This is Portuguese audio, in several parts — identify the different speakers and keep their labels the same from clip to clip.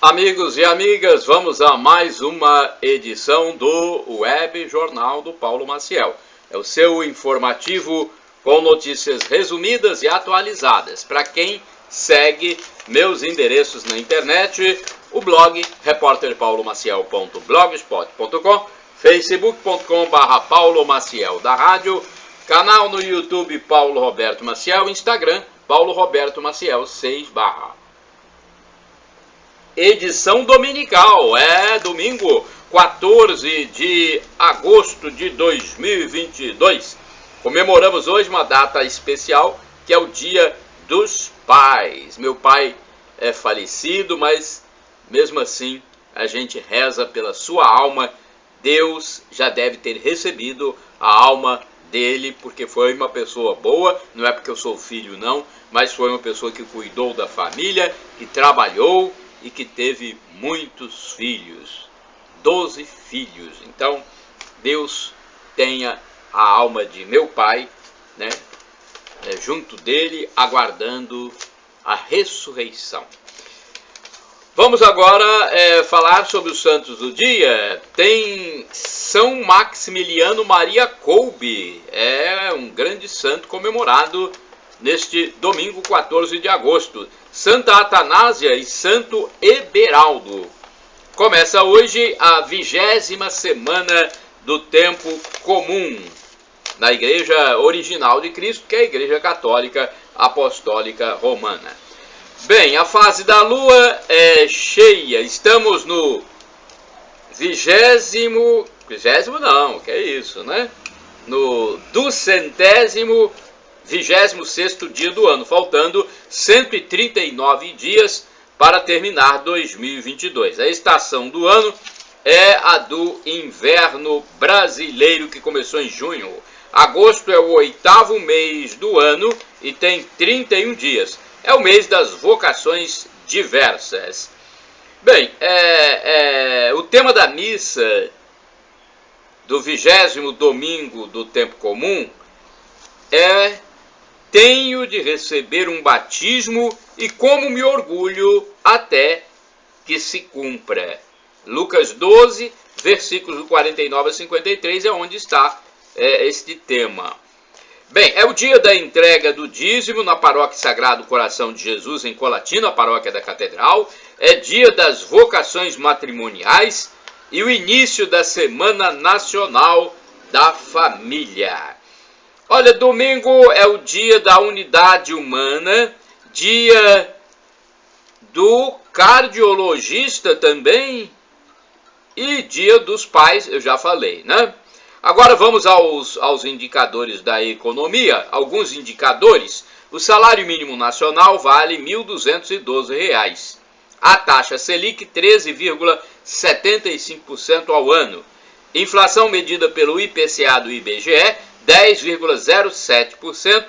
Speaker 1: Amigos e amigas, vamos a mais uma edição do Web Jornal do Paulo Maciel. É o seu informativo com notícias resumidas e atualizadas. Para quem segue meus endereços na internet, o blog repórterpaulomaciel.blogspot.com, facebook.com/Paulo Maciel da rádio, canal no YouTube Paulo Roberto Maciel, Instagram Paulo Roberto Maciel 6/. Edição dominical, domingo 14 de agosto de 2022. Comemoramos hoje uma data especial, que é o Dia dos Pais. Meu pai é falecido, mas mesmo assim a gente reza pela sua alma. Deus já deve ter recebido a alma dele, porque foi uma pessoa boa, não é porque eu sou filho não, mas foi uma pessoa que cuidou da família, que trabalhou e que teve muitos filhos, 12 filhos. Então, Deus tenha a alma de meu pai, né, junto dele, aguardando a ressurreição. Vamos agora falar sobre os santos do dia. Tem São Maximiliano Maria Kolbe, um grande santo comemorado neste domingo 14 de agosto. Santa Atanásia e Santo Eberaldo. Começa hoje a 20ª semana do tempo comum na Igreja Original de Cristo, que é a Igreja Católica Apostólica Romana. Bem, a fase da Lua é cheia. Estamos no 200º dia do ano, faltando 139 dias para terminar 2022. A estação do ano é a do inverno brasileiro, que começou em junho. Agosto é o 8º mês do ano e tem 31 dias. É o mês das vocações diversas. Bem, o tema da missa do 20º domingo do tempo comum é: tenho de receber um batismo e como me orgulho até que se cumpra. Lucas 12, versículos 49 a 53 é onde está este tema. Bem, é o dia da entrega do dízimo na Paróquia Sagrado Coração de Jesus em Colatina, a paróquia da Catedral. É dia das vocações matrimoniais e o início da Semana Nacional da Família. Olha, domingo é o dia da unidade humana, dia do cardiologista também e dia dos pais, eu já falei, né? Agora vamos aos indicadores da economia. Alguns indicadores: o salário mínimo nacional vale R$ 1.212. A taxa Selic 13,75% ao ano. Inflação medida pelo IPCA do IBGE 10,07%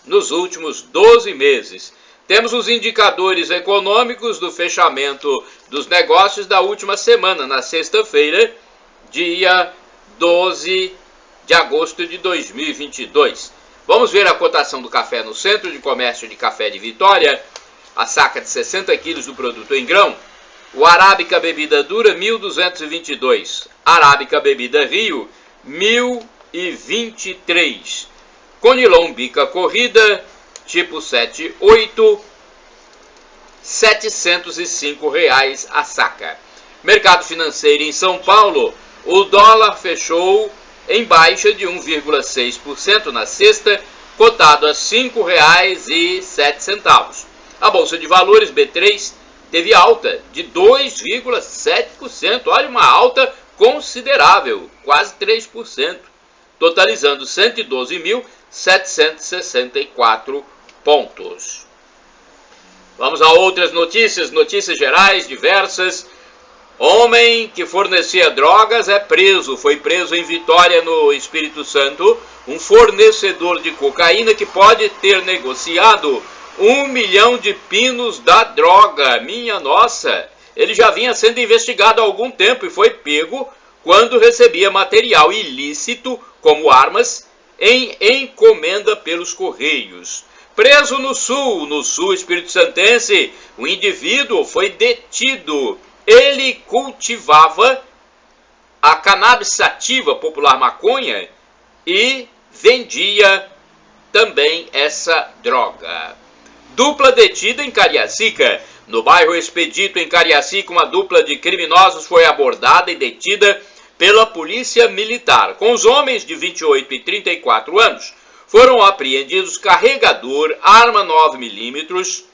Speaker 1: nos últimos 12 meses. Temos os indicadores econômicos do fechamento dos negócios da última semana, na sexta-feira, dia 12 de agosto de 2022. Vamos ver a cotação do café no Centro de Comércio de Café de Vitória, a saca de 60 quilos do produto em grão. O Arábica Bebida Dura, 1.222. Arábica Bebida Rio, 1.023. Conilon Bica Corrida, tipo 7,8, R$ 705 a saca. Mercado financeiro em São Paulo, o dólar fechou em baixa de 1,6% na sexta, cotado a R$ 5,07. A Bolsa de Valores B3 teve alta de 2,7%. Olha, uma alta considerável, quase 3%, totalizando 112.764 pontos. Vamos a outras notícias gerais diversas. Homem que fornecia drogas é preso. Foi preso em Vitória, no Espírito Santo, um fornecedor de cocaína que pode ter negociado 1 milhão de pinos da droga. Minha nossa! Ele já vinha sendo investigado há algum tempo e foi pego quando recebia material ilícito, como armas, em encomenda pelos Correios. Preso no sul espírito-santense, o indivíduo foi detido. Ele cultivava a cannabis sativa, popular maconha, e vendia também essa droga. Dupla detida em Cariacica. No bairro Expedito, em Cariacica, uma dupla de criminosos foi abordada e detida pela polícia militar. Com os homens de 28 e 34 anos, foram apreendidos carregador, arma 9mm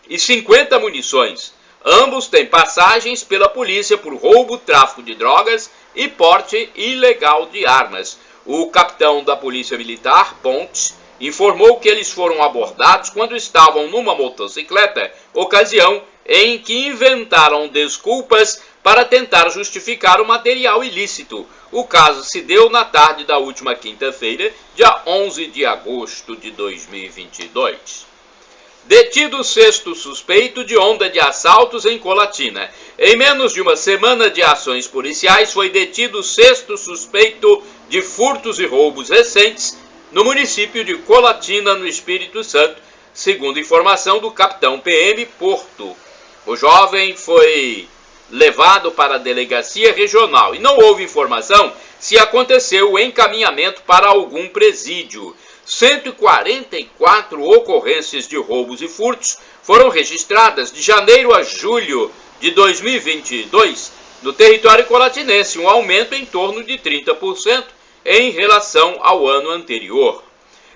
Speaker 1: e 50 munições. Ambos têm passagens pela polícia por roubo, tráfico de drogas e porte ilegal de armas. O capitão da Polícia Militar, Pontes, informou que eles foram abordados quando estavam numa motocicleta, ocasião em que inventaram desculpas para tentar justificar o material ilícito. O caso se deu na tarde da última quinta-feira, dia 11 de agosto de 2022. Detido o sexto suspeito de onda de assaltos em Colatina. Em menos de uma semana de ações policiais, foi detido o sexto suspeito de furtos e roubos recentes no município de Colatina, no Espírito Santo, segundo informação do capitão PM Porto. O jovem foi levado para a delegacia regional e não houve informação se aconteceu o encaminhamento para algum presídio. 144 ocorrências de roubos e furtos foram registradas de janeiro a julho de 2022 no território colatinense, um aumento em torno de 30% em relação ao ano anterior.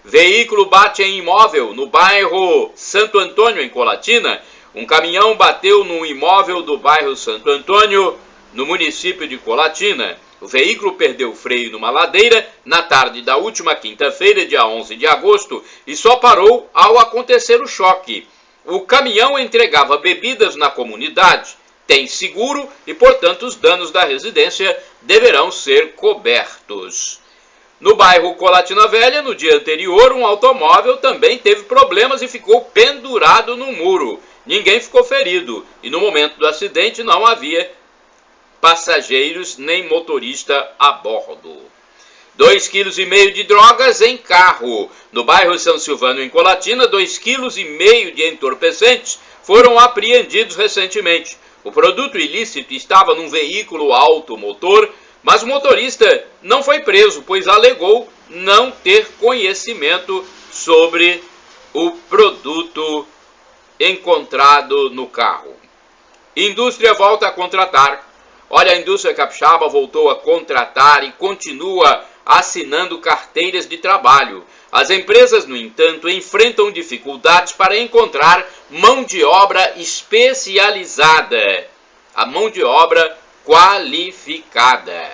Speaker 1: Veículo bate em imóvel no bairro Santo Antônio, em Colatina. Um caminhão bateu num imóvel do bairro Santo Antônio, no município de Colatina. O veículo perdeu o freio numa ladeira na tarde da última quinta-feira, dia 11 de agosto, e só parou ao acontecer o choque. O caminhão entregava bebidas na comunidade, tem seguro e, portanto, os danos da residência deverão ser cobertos. No bairro Colatina Velha, no dia anterior, um automóvel também teve problemas e ficou pendurado no muro. Ninguém ficou ferido e no momento do acidente não havia passageiros nem motorista a bordo. 2,5 kg de drogas em carro. No bairro São Silvano, em Colatina, 2,5 kg de entorpecentes foram apreendidos recentemente. O produto ilícito estava num veículo automotor, mas o motorista não foi preso, pois alegou não ter conhecimento sobre o produto encontrado no carro. Indústria volta a contratar. Olha, a indústria capixaba voltou a contratar e continua assinando carteiras de trabalho. As empresas, no entanto, enfrentam dificuldades para encontrar mão de obra especializada, a mão de obra qualificada.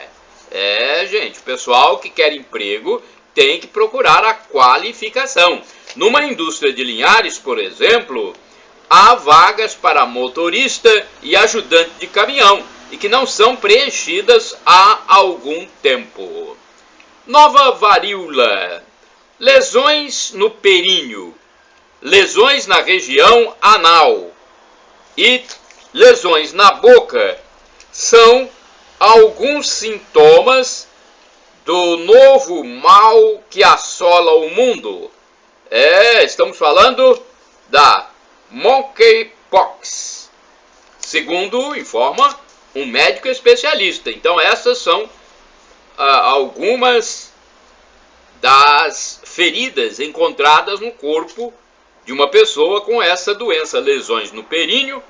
Speaker 1: Gente, o pessoal que quer emprego tem que procurar a qualificação. Numa indústria de Linhares, por exemplo, há vagas para motorista e ajudante de caminhão e que não são preenchidas há algum tempo. Nova varíola. Lesões no períneo, lesões na região anal e lesões na boca são alguns sintomas do novo mal que assola o mundo. Estamos falando da monkeypox, segundo informa um médico especialista. Então essas são algumas das feridas encontradas no corpo de uma pessoa com essa doença. Lesões no períneo,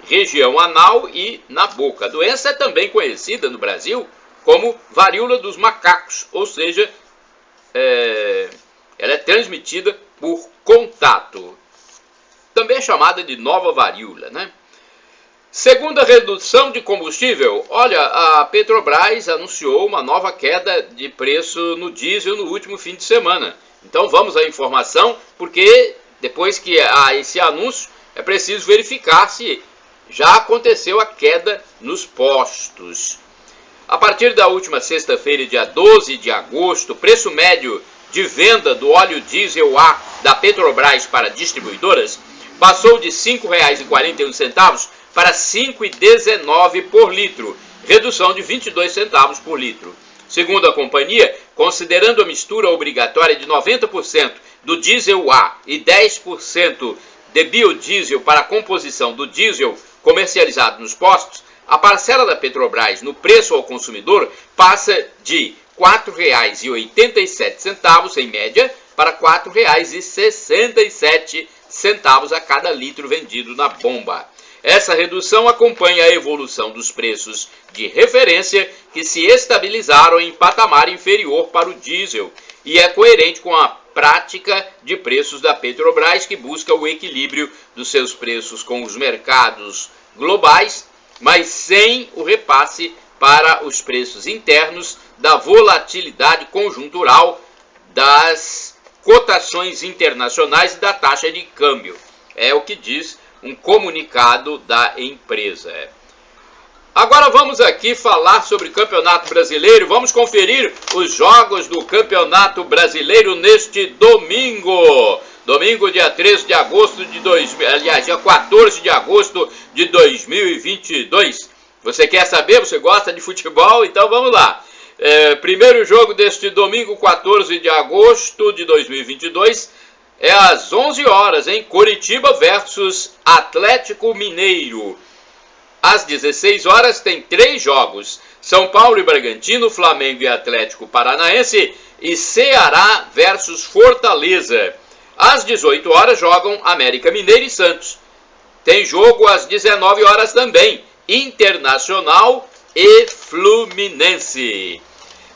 Speaker 1: região anal e na boca. A doença é também conhecida no Brasil como varíola dos macacos, ou seja, ela é transmitida por contato. Também é chamada de nova varíola, né? Segunda redução de combustível. Olha, a Petrobras anunciou uma nova queda de preço no diesel no último fim de semana. Então vamos à informação, porque depois que há esse anúncio, é preciso verificar se já aconteceu a queda nos postos. A partir da última sexta-feira, dia 12 de agosto, o preço médio de venda do óleo diesel A da Petrobras para distribuidoras passou de R$ 5,41 para R$ 5,19 por litro, redução de 22 centavos por litro. Segundo a companhia, considerando a mistura obrigatória de 90% do diesel A e 10% de biodiesel para a composição do diesel comercializado nos postos, a parcela da Petrobras no preço ao consumidor passa de R$ 4,87 em média para R$ 4,67 a cada litro vendido na bomba. Essa redução acompanha a evolução dos preços de referência que se estabilizaram em patamar inferior para o diesel e é coerente com a prática de preços da Petrobras, que busca o equilíbrio dos seus preços com os mercados globais, mas sem o repasse para os preços internos da volatilidade conjuntural das cotações internacionais e da taxa de câmbio. É o que diz um comunicado da empresa. Agora vamos aqui falar sobre Campeonato Brasileiro. Vamos conferir os jogos do Campeonato Brasileiro neste domingo. Domingo, dia 13 de agosto de dia 14 de agosto de 2022. Você quer saber? Você gosta de futebol? Então vamos lá. Primeiro jogo deste domingo, 14 de agosto de 2022, é às 11 horas, em Coritiba versus Atlético Mineiro. Às 16 horas tem 3 jogos: São Paulo e Bragantino, Flamengo e Atlético Paranaense e Ceará versus Fortaleza. Às 18 horas jogam América Mineiro e Santos. Tem jogo às 19 horas também, Internacional e Fluminense.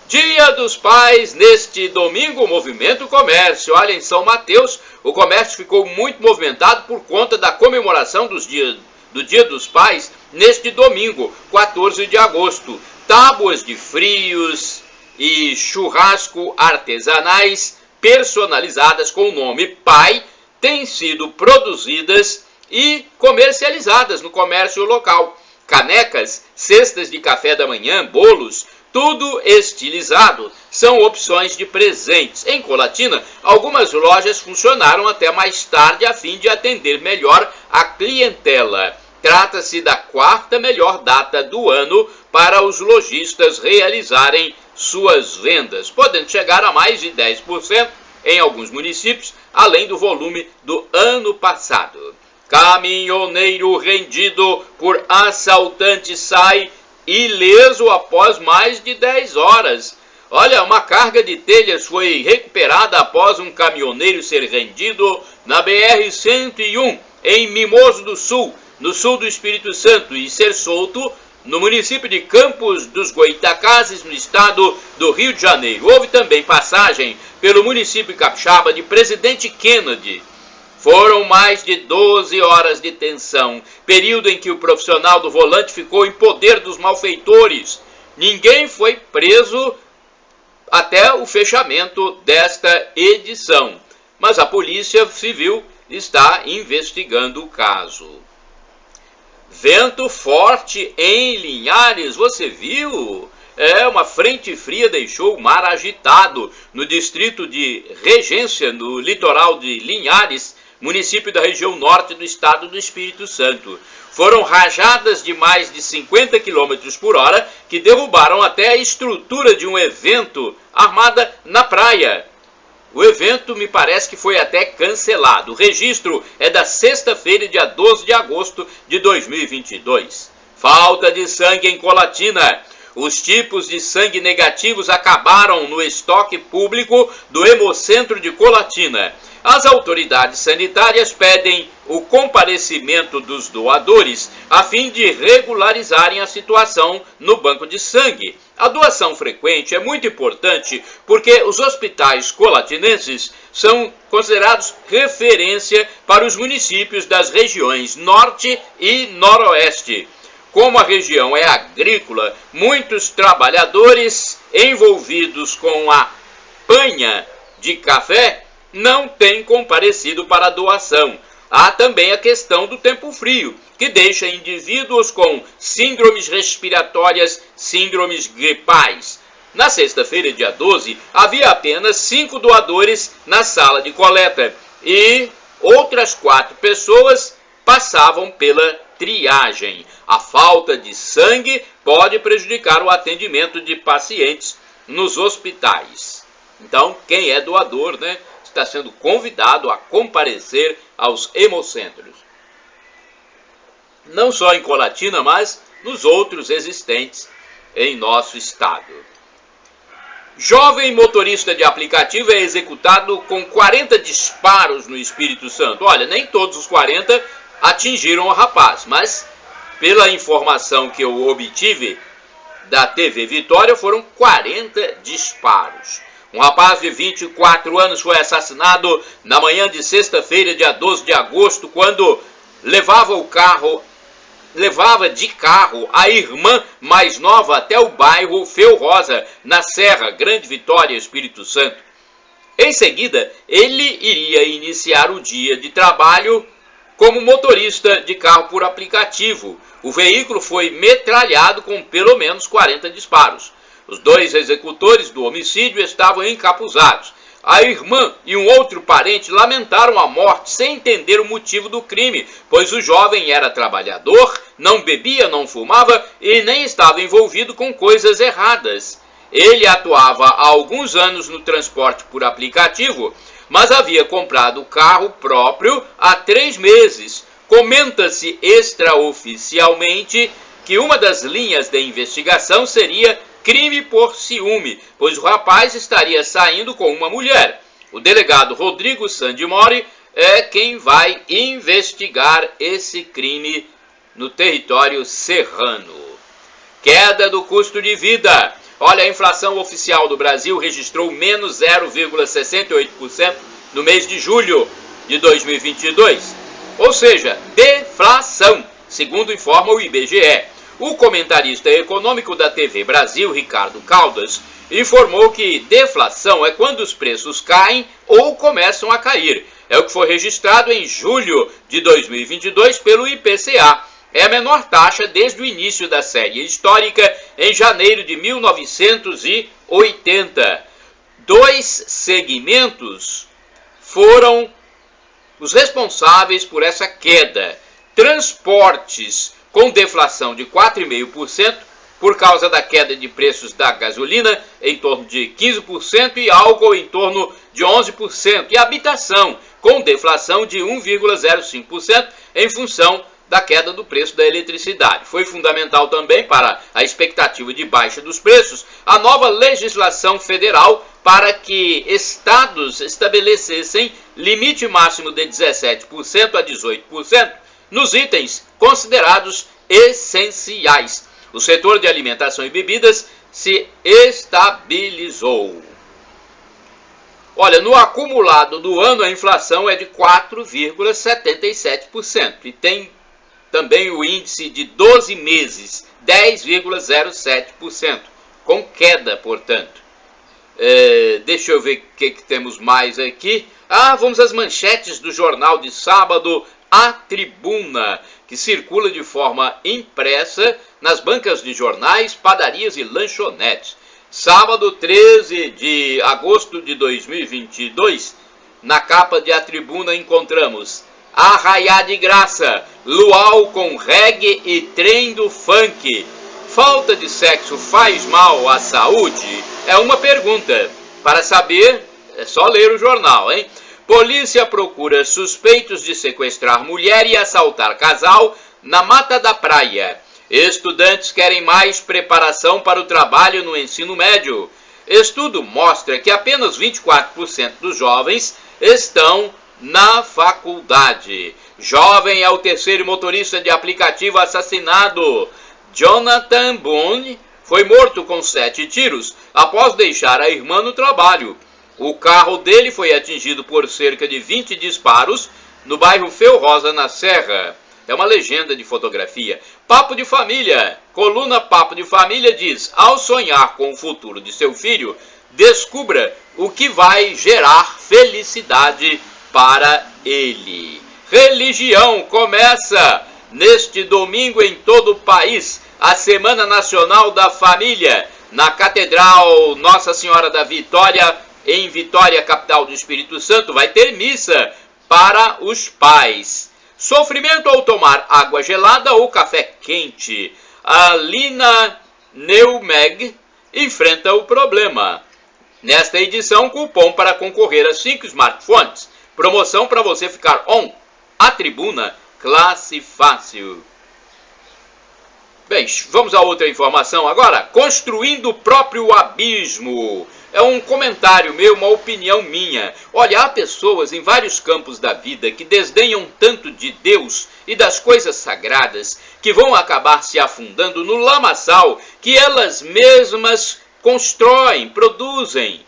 Speaker 1: Dia dos Pais, neste domingo, movimento comércio. Olha, em São Mateus, o comércio ficou muito movimentado por conta da comemoração do Dia dos Pais, neste domingo, 14 de agosto. Tábuas de frios e churrasco artesanais personalizadas com o nome Pai têm sido produzidas e comercializadas no comércio local. Canecas, cestas de café da manhã, bolos, tudo estilizado, são opções de presentes. Em Colatina, algumas lojas funcionaram até mais tarde a fim de atender melhor a clientela. Trata-se da 4ª melhor data do ano para os lojistas realizarem suas vendas, podendo chegar a mais de 10% em alguns municípios, além do volume do ano passado. Caminhoneiro rendido por assaltante sai ileso após mais de 10 horas. Olha, uma carga de telhas foi recuperada após um caminhoneiro ser rendido na BR-101, em Mimoso do Sul, no sul do Espírito Santo, e ser solto no município de Campos dos Goitacazes, no estado do Rio de Janeiro. Houve também passagem pelo município capixaba de Presidente Kennedy. Foram mais de 12 horas de tensão, período em que o profissional do volante ficou em poder dos malfeitores. Ninguém foi preso até o fechamento desta edição, mas a Polícia Civil está investigando o caso. Vento forte em Linhares, você viu? Uma frente fria deixou o mar agitado no distrito de Regência, no litoral de Linhares, município da região norte do estado do Espírito Santo. Foram rajadas de mais de 50 km por hora que derrubaram até a estrutura de um evento armada na praia. O evento me parece que foi até cancelado. O registro é da sexta-feira, dia 12 de agosto de 2022. Falta de sangue em Colatina. Os tipos de sangue negativos acabaram no estoque público do Hemocentro de Colatina. As autoridades sanitárias pedem o comparecimento dos doadores a fim de regularizarem a situação no banco de sangue. A doação frequente é muito importante porque os hospitais colatinenses são considerados referência para os municípios das regiões Norte e Noroeste. Como a região é agrícola, muitos trabalhadores envolvidos com a panha de café não têm comparecido para a doação. Há também a questão do tempo frio, que deixa indivíduos com síndromes respiratórias, síndromes gripais. Na sexta-feira, dia 12, havia apenas 5 doadores na sala de coleta e outras 4 pessoas passavam pela triagem. A falta de sangue pode prejudicar o atendimento de pacientes nos hospitais. Então, quem é doador, está sendo convidado a comparecer aos hemocentros. Não só em Colatina, mas nos outros existentes em nosso estado. Jovem motorista de aplicativo é executado com 40 disparos no Espírito Santo. Olha, nem todos os 40 atingiram o rapaz, mas pela informação que eu obtive da TV Vitória, foram 40 disparos. Um rapaz de 24 anos foi assassinado na manhã de sexta-feira, dia 12 de agosto, quando levava de carro a irmã mais nova até o bairro Feu Rosa, na Serra, Grande Vitória, Espírito Santo. Em seguida, ele iria iniciar o dia de trabalho como motorista de carro por aplicativo. O veículo foi metralhado com pelo menos 40 disparos. Os dois executores do homicídio estavam encapuzados. A irmã e um outro parente lamentaram a morte sem entender o motivo do crime, pois o jovem era trabalhador, não bebia, não fumava e nem estava envolvido com coisas erradas. Ele atuava há alguns anos no transporte por aplicativo, mas havia comprado o carro próprio há 3 meses. Comenta-se extraoficialmente que uma das linhas de investigação seria crime por ciúme, pois o rapaz estaria saindo com uma mulher. O delegado Rodrigo Sandimori é quem vai investigar esse crime no território serrano. Queda do custo de vida. Olha, a inflação oficial do Brasil registrou menos 0,68% no mês de julho de 2022. Ou seja, deflação, segundo informa o IBGE. O comentarista econômico da TV Brasil, Ricardo Caldas, informou que deflação é quando os preços caem ou começam a cair. É o que foi registrado em julho de 2022 pelo IPCA. É a menor taxa desde o início da série histórica, em janeiro de 1980. 2 segmentos foram os responsáveis por essa queda. Transportes, com deflação de 4,5%, por causa da queda de preços da gasolina em torno de 15% e álcool em torno de 11%. E habitação, com deflação de 1,05% em função da queda do preço da eletricidade. Foi fundamental também para a expectativa de baixa dos preços a nova legislação federal para que estados estabelecessem limite máximo de 17% a 18% nos itens considerados essenciais. O setor de alimentação e bebidas se estabilizou. Olha, no acumulado do ano a inflação é de 4,77% e tem também o índice de 12 meses, 10,07%, com queda, portanto. Deixa eu ver o que temos mais aqui. Vamos às manchetes do jornal de sábado, A Tribuna, que circula de forma impressa nas bancas de jornais, padarias e lanchonetes. Sábado, 13 de agosto de 2022, na capa de A Tribuna encontramos Arraiá de Graça, luau com reggae e trem do funk. Falta de sexo faz mal à saúde? É uma pergunta. Para saber, é só ler o jornal, hein? Polícia procura suspeitos de sequestrar mulher e assaltar casal na Mata da Praia. Estudantes querem mais preparação para o trabalho no ensino médio. Estudo mostra que apenas 24% dos jovens estão na faculdade. Jovem é o terceiro motorista de aplicativo assassinado. Jonathan Boone foi morto com 7 tiros após deixar a irmã no trabalho. O carro dele foi atingido por cerca de 20 disparos no bairro Feu Rosa, na Serra. É uma legenda de fotografia. Papo de Família. Coluna Papo de Família diz: ao sonhar com o futuro de seu filho, descubra o que vai gerar felicidade para ele. Religião. Começa neste domingo em todo o país a Semana Nacional da Família, na Catedral Nossa Senhora da Vitória, em Vitória, capital do Espírito Santo. Vai ter missa para os pais. Sofrimento ao tomar água gelada ou café quente. A Lina Neumeg enfrenta o problema. Nesta edição, cupom para concorrer a 5 smartphones. Promoção para você ficar on a tribuna Classe Fácil. Bem, vamos a outra informação agora. Construindo o próprio abismo. É um comentário meu, uma opinião minha. Olha, há pessoas em vários campos da vida que desdenham tanto de Deus e das coisas sagradas que vão acabar se afundando no lamaçal que elas mesmas constroem, produzem.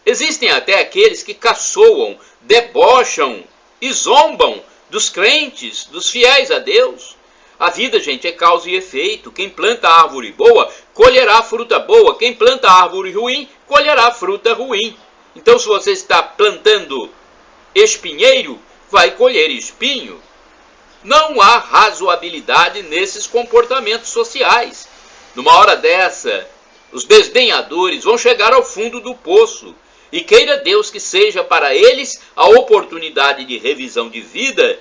Speaker 1: Existem até aqueles que caçoam, debocham e zombam dos crentes, dos fiéis a Deus. A vida, gente, é causa e efeito. Quem planta árvore boa, colherá fruta boa. Quem planta árvore ruim, colherá fruta ruim. Então, se você está plantando espinheiro, vai colher espinho. Não há razoabilidade nesses comportamentos sociais. Numa hora dessa, os desdenhadores vão chegar ao fundo do poço. E queira Deus que seja para eles a oportunidade de revisão de vida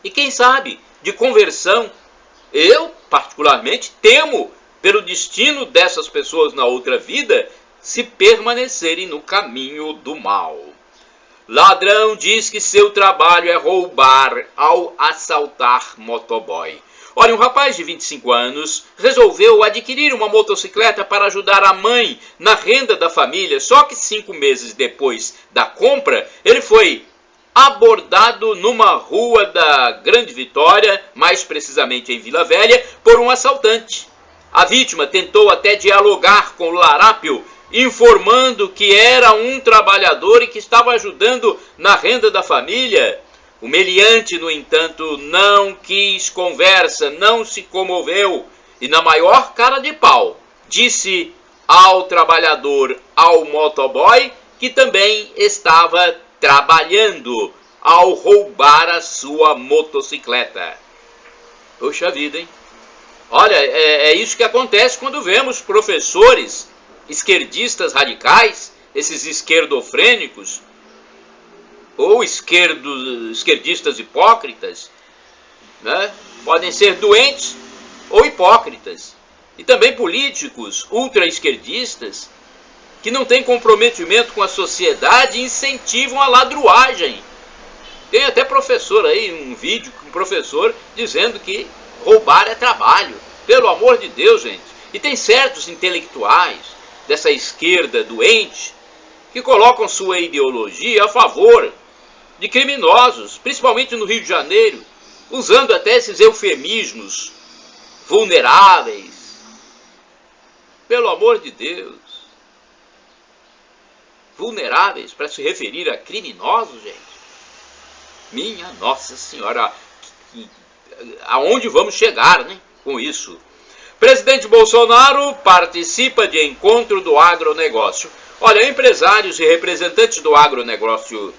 Speaker 1: e, quem sabe, de conversão. Eu, particularmente, temo pelo destino dessas pessoas na outra vida se permanecerem no caminho do mal. Ladrão diz que seu trabalho é roubar ao assaltar motoboy. Olha, um rapaz de 25 anos resolveu adquirir uma motocicleta para ajudar a mãe na renda da família, só que 5 meses depois da compra, ele foi abordado numa rua da Grande Vitória, mais precisamente em Vila Velha, por um assaltante. A vítima tentou até dialogar com o larápio, informando que era um trabalhador e que estava ajudando na renda da família. O meliante, no entanto, não quis conversa, não se comoveu e, na maior cara de pau, disse ao trabalhador, ao motoboy, que também estava trabalhando ao roubar a sua motocicleta. Poxa vida, hein? Olha, é isso que acontece quando vemos professores esquerdistas radicais, esses esquerdofrênicos, ou esquerdistas hipócritas, né? Podem ser doentes ou hipócritas. E também políticos ultra-esquerdistas que não têm comprometimento com a sociedade e incentivam a ladruagem. Tem até professor aí, um vídeo com um professor dizendo que roubar é trabalho. Pelo amor de Deus, gente. E tem certos intelectuais dessa esquerda doente que colocam sua ideologia a favor de criminosos, principalmente no Rio de Janeiro, usando até esses eufemismos vulneráveis. Pelo amor de Deus. Vulneráveis para se referir a criminosos, gente. Minha Nossa Senhora, aonde vamos chegar, né, com isso? Presidente Bolsonaro participa de encontro do agronegócio. Olha, empresários e representantes do agronegócio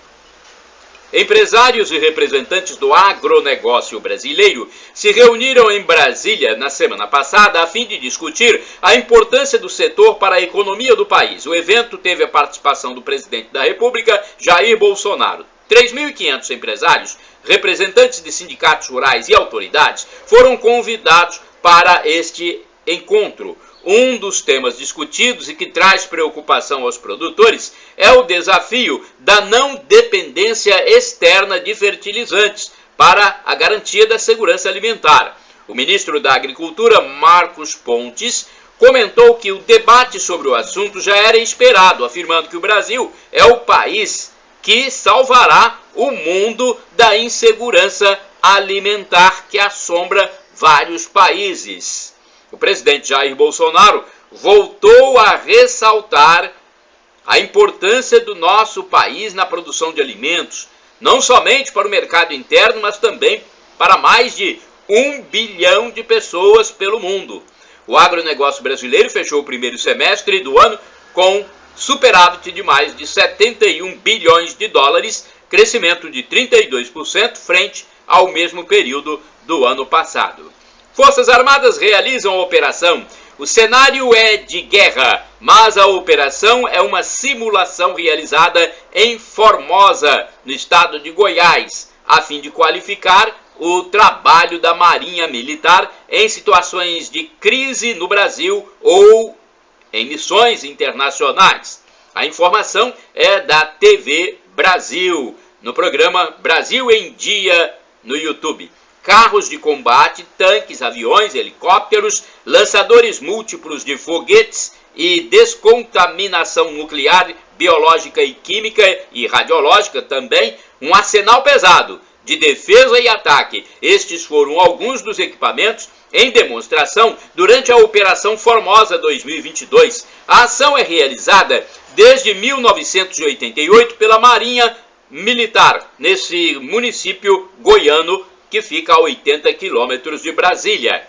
Speaker 1: brasileiro se reuniram em Brasília na semana passada a fim de discutir a importância do setor para a economia do país. O evento teve a participação do presidente da República, Jair Bolsonaro. 3.500 empresários, representantes de sindicatos rurais e autoridades foram convidados para este encontro. Um dos temas discutidos e que traz preocupação aos produtores é o desafio da não dependência externa de fertilizantes para a garantia da segurança alimentar. O ministro da Agricultura, Marcos Pontes, comentou que o debate sobre o assunto já era esperado, afirmando que o Brasil é o país que salvará o mundo da insegurança alimentar que assombra vários países. O presidente Jair Bolsonaro voltou a ressaltar a importância do nosso país na produção de alimentos, não somente para o mercado interno, mas também para mais de 1 bilhão de pessoas pelo mundo. O agronegócio brasileiro fechou o primeiro semestre do ano com superávit de mais de 71 bilhões de dólares, crescimento de 32% frente ao mesmo período do ano passado. Forças Armadas realizam a operação. O cenário é de guerra, mas a operação é uma simulação realizada em Formosa, no estado de Goiás, a fim de qualificar o trabalho da Marinha Militar em situações de crise no Brasil ou em missões internacionais. A informação é da TV Brasil, no programa Brasil em Dia no YouTube. Carros de combate, tanques, aviões, helicópteros, lançadores múltiplos de foguetes e descontaminação nuclear, biológica e química e radiológica também, um arsenal pesado de defesa e ataque. Estes foram alguns dos equipamentos em demonstração durante a Operação Formosa 2022. A ação é realizada desde 1988 pela Marinha Militar, nesse município goiano que fica a 80 quilômetros de Brasília.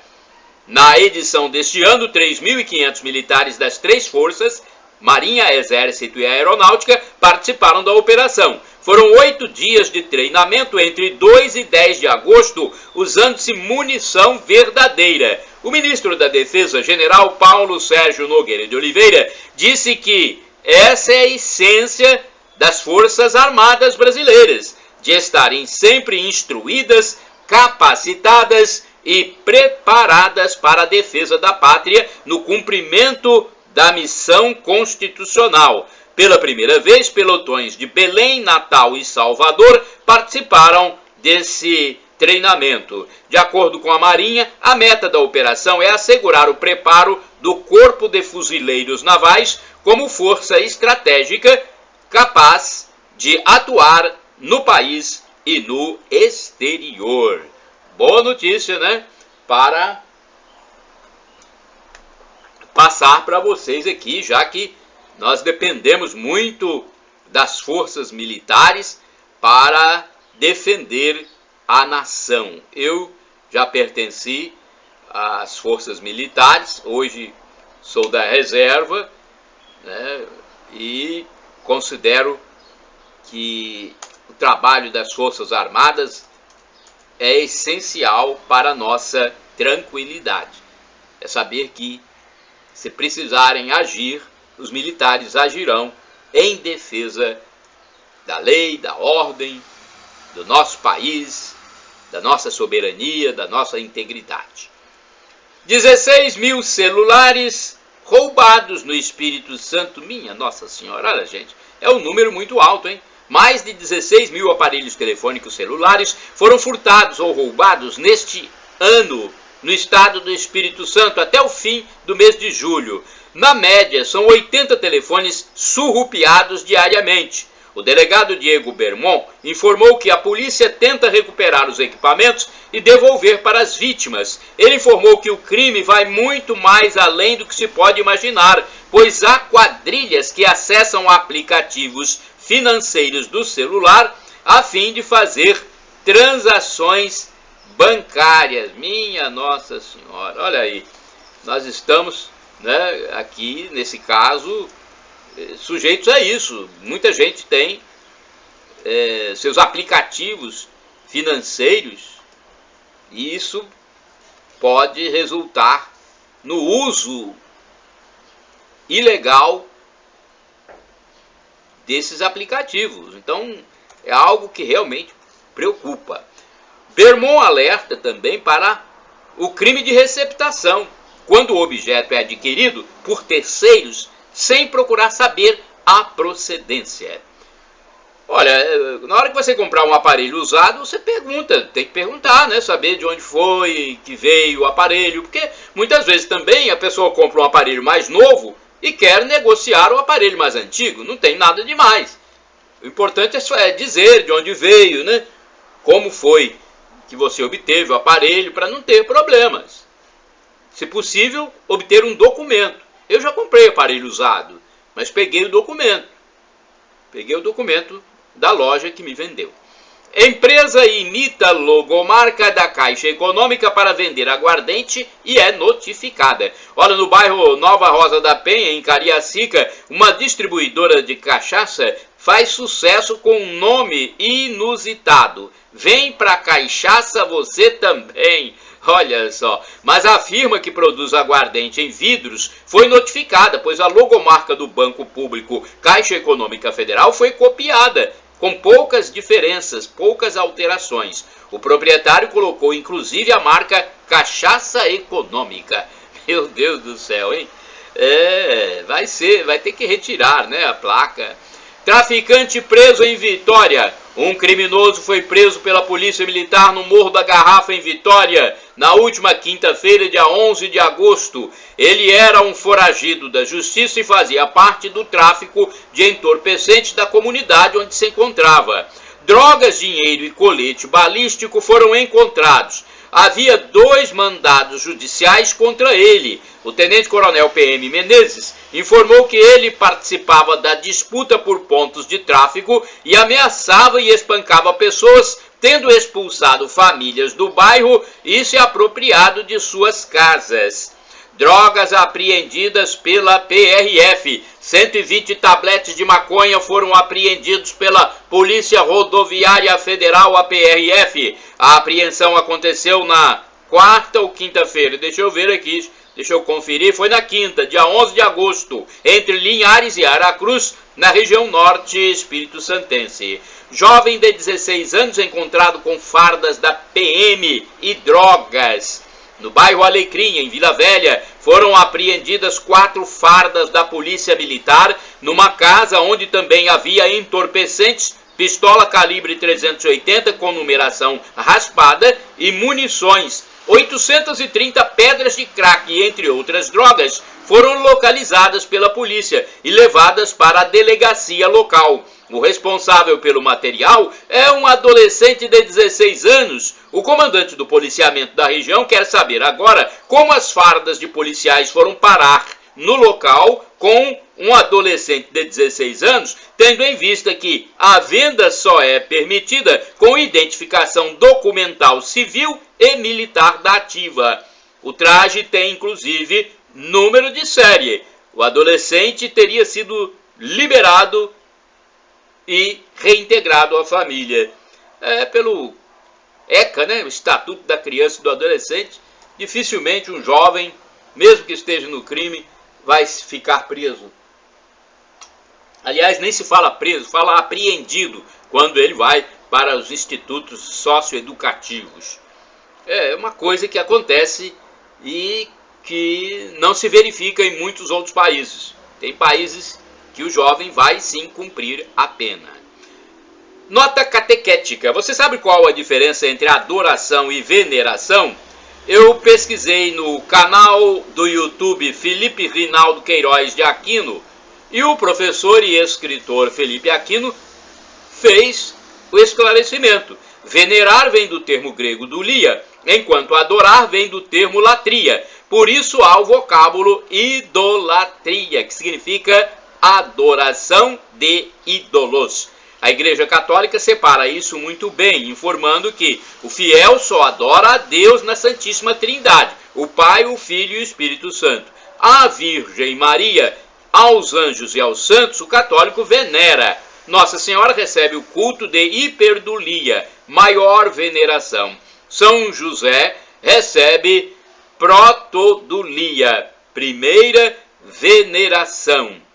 Speaker 1: Na edição deste ano, 3.500 militares das três forças, Marinha, Exército e Aeronáutica, participaram da operação. Foram 8 dias de treinamento entre 2 e 10 de agosto, usando-se munição verdadeira. O ministro da Defesa, general Paulo Sérgio Nogueira de Oliveira, disse que essa é a essência das Forças Armadas brasileiras, de estarem sempre instruídas, capacitadas e preparadas para a defesa da pátria no cumprimento da missão constitucional. Pela primeira vez, pelotões de Belém, Natal e Salvador participaram desse treinamento. De acordo com a Marinha, a meta da operação é assegurar o preparo do Corpo de Fuzileiros Navais como força estratégica capaz de atuar no país e no exterior. Boa notícia, né? Para passar para vocês aqui, já que nós dependemos muito das forças militares para defender a nação. Eu já pertenci às forças militares, hoje sou da reserva, né, e considero que o trabalho das Forças Armadas é essencial para a nossa tranquilidade. É saber que, se precisarem agir, os militares agirão em defesa da lei, da ordem, do nosso país, da nossa soberania, da nossa integridade. 16 mil celulares roubados no Espírito Santo. Minha Nossa Senhora, olha gente, é um número muito alto, hein? Mais de 16 mil aparelhos telefônicos celulares foram furtados ou roubados neste ano no estado do Espírito Santo até o fim do mês de julho. Na média, são 80 telefones surrupiados diariamente. O delegado Diego Bermon informou que a polícia tenta recuperar os equipamentos e devolver para as vítimas. Ele informou que o crime vai muito mais além do que se pode imaginar, pois há quadrilhas que acessam aplicativos financeiros do celular a fim de fazer transações bancárias. Minha Nossa Senhora, olha aí, nós estamos, né, aqui nesse caso sujeitos a isso. Muita gente tem seus aplicativos financeiros e isso pode resultar no uso ilegal desses aplicativos. Então é algo que realmente preocupa. Bermon alerta também para o crime de receptação, quando o objeto é adquirido por terceiros sem procurar saber a procedência. Olha, na hora que você comprar um aparelho usado, você pergunta, tem que perguntar, né? Saber de onde foi, que veio o aparelho, porque muitas vezes também a pessoa compra um aparelho mais novo e quer negociar o aparelho mais antigo, não tem nada demais. O importante é dizer de onde veio, né? Como foi que você obteve o aparelho para não ter problemas. Se possível, obter um documento. Eu já comprei aparelho usado, mas peguei o documento. Peguei o documento da loja que me vendeu. Empresa imita logomarca da Caixa Econômica para vender aguardente e é notificada. Olha, no bairro Nova Rosa da Penha, em Cariacica, uma distribuidora de cachaça faz sucesso com um nome inusitado. Vem pra cachaça você também. Olha só, mas a firma que produz aguardente em vidros foi notificada, pois a logomarca do Banco Público Caixa Econômica Federal foi copiada, com poucas diferenças, poucas alterações. O proprietário colocou inclusive a marca Cachaça Econômica. Meu Deus do céu, hein? Vai ter que retirar, né, a placa. Traficante preso em Vitória. Um criminoso foi preso pela Polícia Militar no Morro da Garrafa, em Vitória, na última quinta-feira, dia 11 de agosto. Ele era um foragido da Justiça e fazia parte do tráfico de entorpecentes da comunidade onde se encontrava. Drogas, dinheiro e colete balístico foram encontrados. Havia 2 mandados judiciais contra ele. O tenente-coronel PM Menezes informou que ele participava da disputa por pontos de tráfico e ameaçava e espancava pessoas, tendo expulsado famílias do bairro e se apropriado de suas casas. Drogas apreendidas pela PRF. 120 tabletes de maconha foram apreendidos pela Polícia Rodoviária Federal, a PRF. A apreensão aconteceu na quarta ou quinta-feira. Deixa eu ver aqui, deixa eu conferir. Foi na quinta, dia 11 de agosto, entre Linhares e Aracruz, na região norte espírito-santense. Jovem de 16 anos encontrado com fardas da PM e drogas. No bairro Alecrim, em Vila Velha, foram apreendidas 4 fardas da Polícia Militar numa casa onde também havia entorpecentes, pistola calibre 380 com numeração raspada e munições. 830 pedras de crack, entre outras drogas, foram localizadas pela polícia e levadas para a delegacia local. O responsável pelo material é um adolescente de 16 anos. O comandante do policiamento da região quer saber agora como as fardas de policiais foram parar no local com um adolescente de 16 anos, tendo em vista que a venda só é permitida com identificação documental civil e militar da ativa. O traje tem, inclusive, número de série. O adolescente teria sido liberado e reintegrado à família. Pelo ECA, né, o Estatuto da Criança e do Adolescente, dificilmente um jovem, mesmo que esteja no crime, vai ficar preso. Aliás, nem se fala preso, fala apreendido quando ele vai para os institutos socioeducativos. É uma coisa que acontece e que não se verifica em muitos outros países. Tem países que o jovem vai sim cumprir a pena. Nota catequética. Você sabe qual a diferença entre adoração e veneração? Eu pesquisei no canal do YouTube Felipe Rinaldo Queiroz de Aquino e o professor e escritor Felipe Aquino fez o esclarecimento. Venerar vem do termo grego dulia, enquanto adorar vem do termo latria. Por isso há o vocábulo idolatria, que significa adoração de ídolos. A Igreja Católica separa isso muito bem, informando que o fiel só adora a Deus na Santíssima Trindade, o Pai, o Filho e o Espírito Santo. A Virgem Maria, aos anjos e aos santos, o católico venera. Nossa Senhora recebe o culto de hiperdulia, maior veneração. São José recebe protodulia, primeira veneração.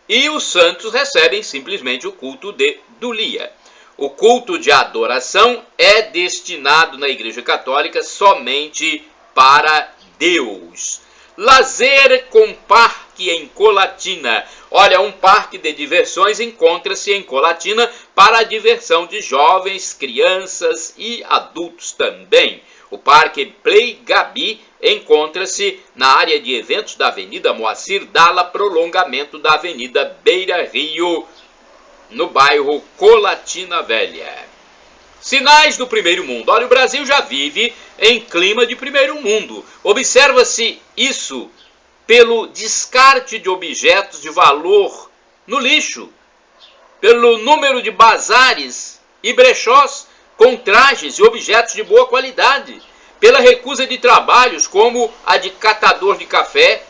Speaker 1: E os santos recebem simplesmente o culto de dulia. O culto de adoração é destinado na Igreja Católica somente para Deus. Lazer com parque em Colatina. Olha, um parque de diversões encontra-se em Colatina para a diversão de jovens, crianças e adultos também. O Parque Play Gabi encontra-se na área de eventos da Avenida Moacir Dalla, prolongamento da Avenida Beira Rio, no bairro Colatina Velha. Sinais do primeiro mundo. Olha, o Brasil já vive em clima de primeiro mundo. Observa-se isso pelo descarte de objetos de valor no lixo, pelo número de bazares e brechós com trajes e objetos de boa qualidade, pela recusa de trabalhos como a de catador de café,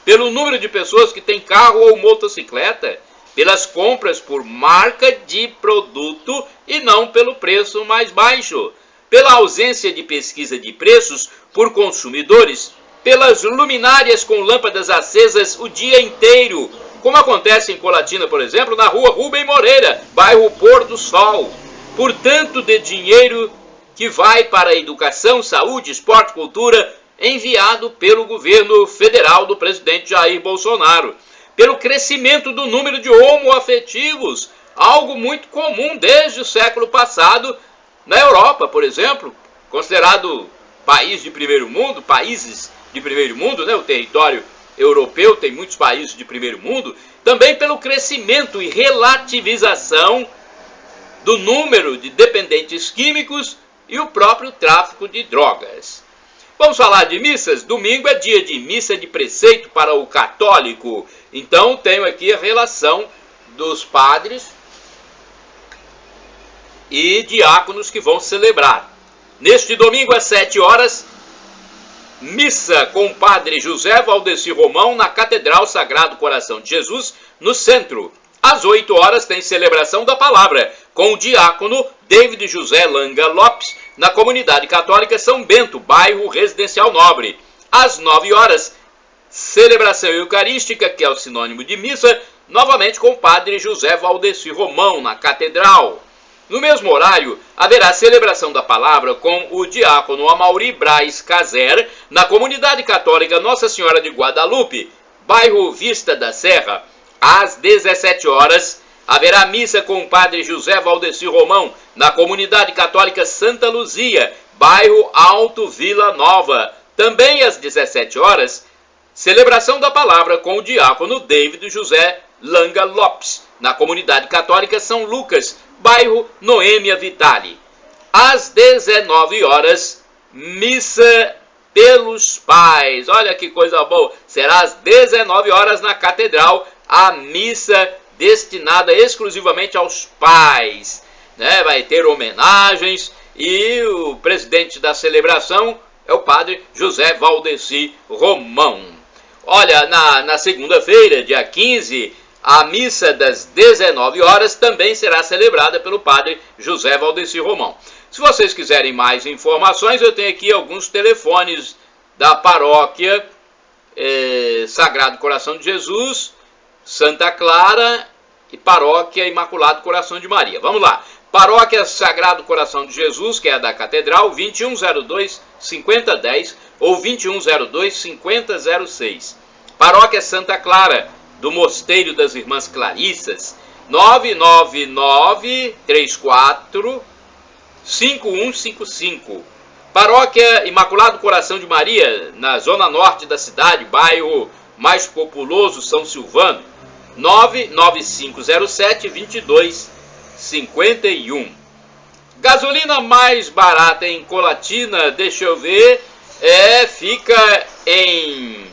Speaker 1: pelo número de pessoas que têm carro ou motocicleta, pelas compras por marca de produto e não pelo preço mais baixo, pela ausência de pesquisa de preços por consumidores, pelas luminárias com lâmpadas acesas o dia inteiro, como acontece em Colatina, por exemplo, na rua Rubem Moreira, bairro Pôr do Sol. Por tanto de dinheiro que vai para a educação, saúde, esporte, cultura, enviado pelo governo federal do presidente Jair Bolsonaro, pelo crescimento do número de homoafetivos, algo muito comum desde o século passado na Europa, por exemplo, considerado países de primeiro mundo, né? O território europeu tem muitos países de primeiro mundo, também pelo crescimento e relativização do número de dependentes químicos e o próprio tráfico de drogas. Vamos falar de missas? Domingo é dia de missa de preceito para o católico. Então tenho aqui a relação dos padres e diáconos que vão celebrar. Neste domingo às 7 horas, missa com o padre José Valdeci Romão na Catedral Sagrado Coração de Jesus, no centro. Às 8 horas tem celebração da palavra com o diácono David José Langa Lopes, na Comunidade Católica São Bento, bairro Residencial Nobre. Às 9 horas, celebração eucarística, que é o sinônimo de missa, novamente com o padre José Valdeci Romão, na Catedral. No mesmo horário, haverá celebração da palavra com o diácono Amauri Braz Caser, na Comunidade Católica Nossa Senhora de Guadalupe, bairro Vista da Serra. Às 17 horas, haverá missa com o padre José Valdeci Romão, na Comunidade Católica Santa Luzia, bairro Alto Vila Nova. Também às 17 horas, celebração da palavra com o diácono David José Langa Lopes, na Comunidade Católica São Lucas, bairro Noêmia Vitali. Às 19 horas, missa pelos pais. Olha que coisa boa. Será às 19 horas na Catedral, a missa destinada exclusivamente aos pais, né? Vai ter homenagens e o presidente da celebração é o padre José Valdeci Romão. Olha, na segunda-feira, dia 15, a missa das 19 horas também será celebrada pelo padre José Valdeci Romão. Se vocês quiserem mais informações, eu tenho aqui alguns telefones da paróquia Sagrado Coração de Jesus, Santa Clara e Paróquia Imaculado Coração de Maria. Vamos lá. Paróquia Sagrado Coração de Jesus, que é a da Catedral, 2102-5010 ou 2102-5006. Paróquia Santa Clara, do Mosteiro das Irmãs Clarissas, 999-34-5155. Paróquia Imaculado Coração de Maria, na zona norte da cidade, bairro mais populoso, São Silvano, 99507-2251. Gasolina mais barata em Colatina, deixa eu ver, fica em...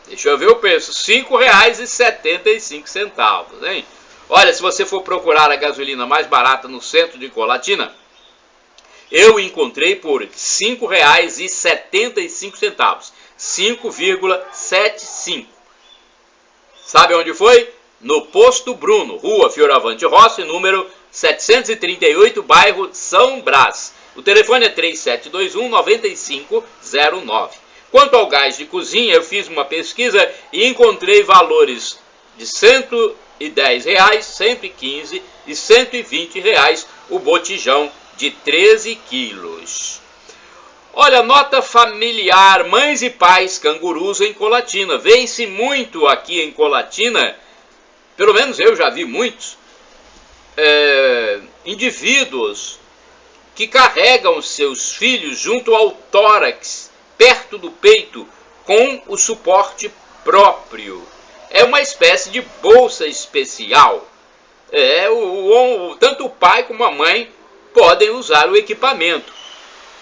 Speaker 1: Deixa eu ver o preço, R$ 5,75, hein? Olha, se você for procurar a gasolina mais barata no centro de Colatina, eu encontrei por R$ 5,75. 5,75. Sabe onde foi? No Posto Bruno, Rua Fioravante Rossi, número 738, bairro São Brás. O telefone é 3721-9509. Quanto ao gás de cozinha, eu fiz uma pesquisa e encontrei valores de R$ 110, R$ 115 e R$ 120 o botijão de 13 quilos. Olha, nota familiar, mães e pais cangurus em Colatina. Vê-se muito aqui em Colatina, pelo menos eu já vi muitos, indivíduos que carregam seus filhos junto ao tórax, perto do peito, com o suporte próprio. É uma espécie de bolsa especial. Tanto o pai como a mãe podem usar o equipamento.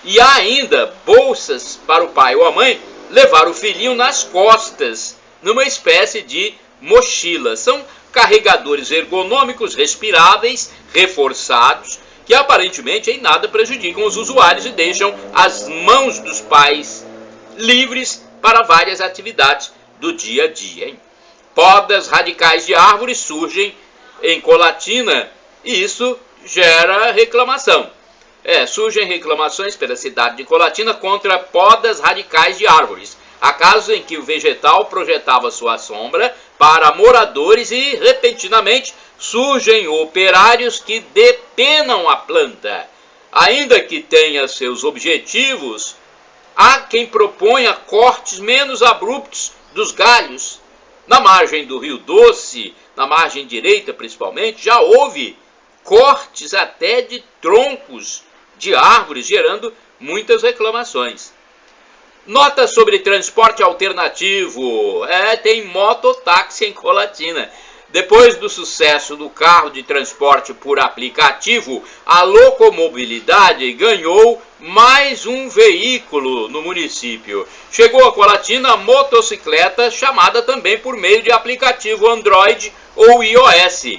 Speaker 1: E há ainda bolsas para o pai ou a mãe levar o filhinho nas costas, numa espécie de mochila. São carregadores ergonômicos respiráveis, reforçados, que aparentemente em nada prejudicam os usuários e deixam as mãos dos pais livres para várias atividades do dia a dia, hein? Podas radicais de árvores surgem em Colatina e isso gera reclamação. Surgem reclamações pela cidade de Colatina contra podas radicais de árvores. Há casos em que o vegetal projetava sua sombra para moradores e, repentinamente, surgem operários que depenam a planta. Ainda que tenha seus objetivos, Há quem proponha cortes menos abruptos dos galhos. Na margem do Rio Doce, na margem direita principalmente, já houve cortes até de troncos de árvores, gerando muitas reclamações. Nota sobre transporte alternativo. Tem mototáxi em Colatina. Depois do sucesso do carro de transporte por aplicativo, a Locomobilidade ganhou mais um veículo no município. Chegou a Colatina a motocicleta, chamada também por meio de aplicativo Android ou iOS.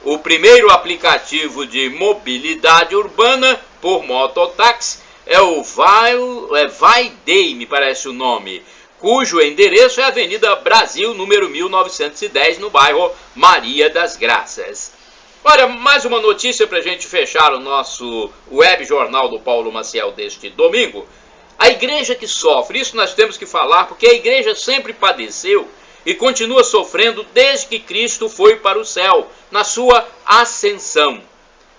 Speaker 1: O primeiro aplicativo de mobilidade urbana por mototáxi é o Vai-Day, me parece o nome, cujo endereço é a Avenida Brasil, número 1910, no bairro Maria das Graças. Olha, mais uma notícia para a gente fechar o nosso web jornal do Paulo Maciel deste domingo. A igreja que sofre, isso nós temos que falar, porque a igreja sempre padeceu e continua sofrendo desde que Cristo foi para o céu, na sua ascensão.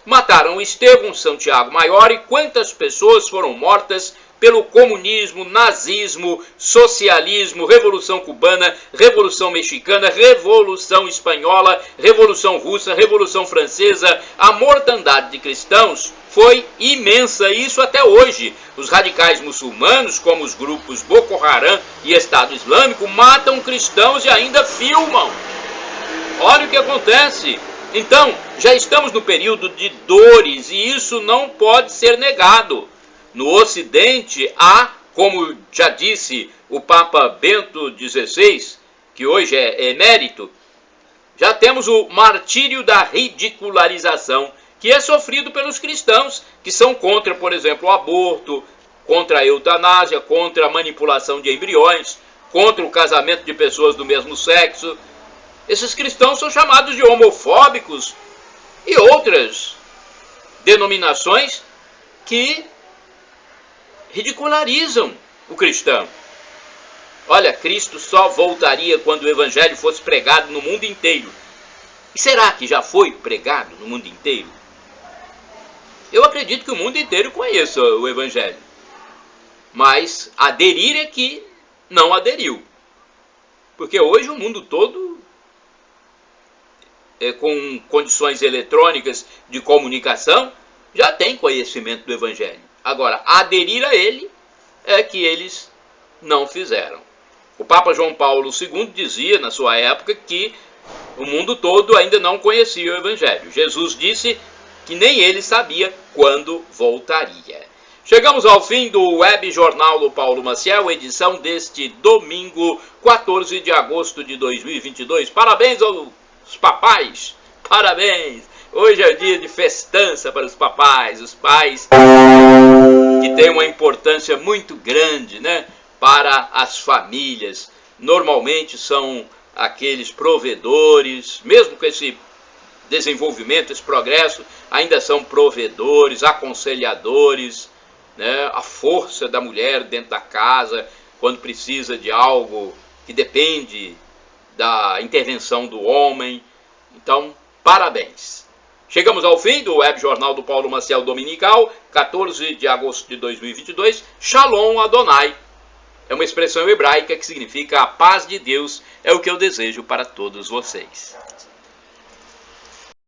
Speaker 1: Mataram Estevão, São Tiago Maior, e quantas pessoas foram mortas pelo comunismo, nazismo, socialismo, Revolução Cubana, Revolução Mexicana, Revolução Espanhola, Revolução Russa, Revolução Francesa. A mortandade de cristãos foi imensa, e isso até hoje. Os radicais muçulmanos, como os grupos Boko Haram e Estado Islâmico, matam cristãos e ainda filmam. Olha o que acontece. Então, já estamos no período de dores, e isso não pode ser negado. No Ocidente há, como já disse o Papa Bento XVI, que hoje é emérito, já temos o martírio da ridicularização, que é sofrido pelos cristãos, que são contra, por exemplo, o aborto, contra a eutanásia, contra a manipulação de embriões, contra o casamento de pessoas do mesmo sexo. Esses cristãos são chamados de homofóbicos e outras denominações que ridicularizam o cristão. Olha, Cristo só voltaria quando o evangelho fosse pregado no mundo inteiro. E será que já foi pregado no mundo inteiro? Eu acredito que o mundo inteiro conheça o evangelho. Mas aderir é que não aderiu. Porque hoje o mundo todo, com condições eletrônicas de comunicação, já tem conhecimento do evangelho. Agora, aderir a ele é que eles não fizeram. O Papa João Paulo II dizia, na sua época, que o mundo todo ainda não conhecia o evangelho. Jesus disse que nem ele sabia quando voltaria. Chegamos ao fim do web jornal do Paulo Maciel, edição deste domingo, 14 de agosto de 2022. Parabéns aos papais, parabéns! Hoje é dia de festança para os papais, os pais que têm uma importância muito grande, né, para as famílias. Normalmente são aqueles provedores, mesmo com esse desenvolvimento, esse progresso, ainda são provedores, aconselhadores, né, a força da mulher dentro da casa, quando precisa de algo que depende da intervenção do homem. Então, parabéns! Chegamos ao fim do web jornal do Paulo Maciel dominical, 14 de agosto de 2022. Shalom Adonai. É uma expressão hebraica que significa a paz de Deus. É o que eu desejo para todos vocês.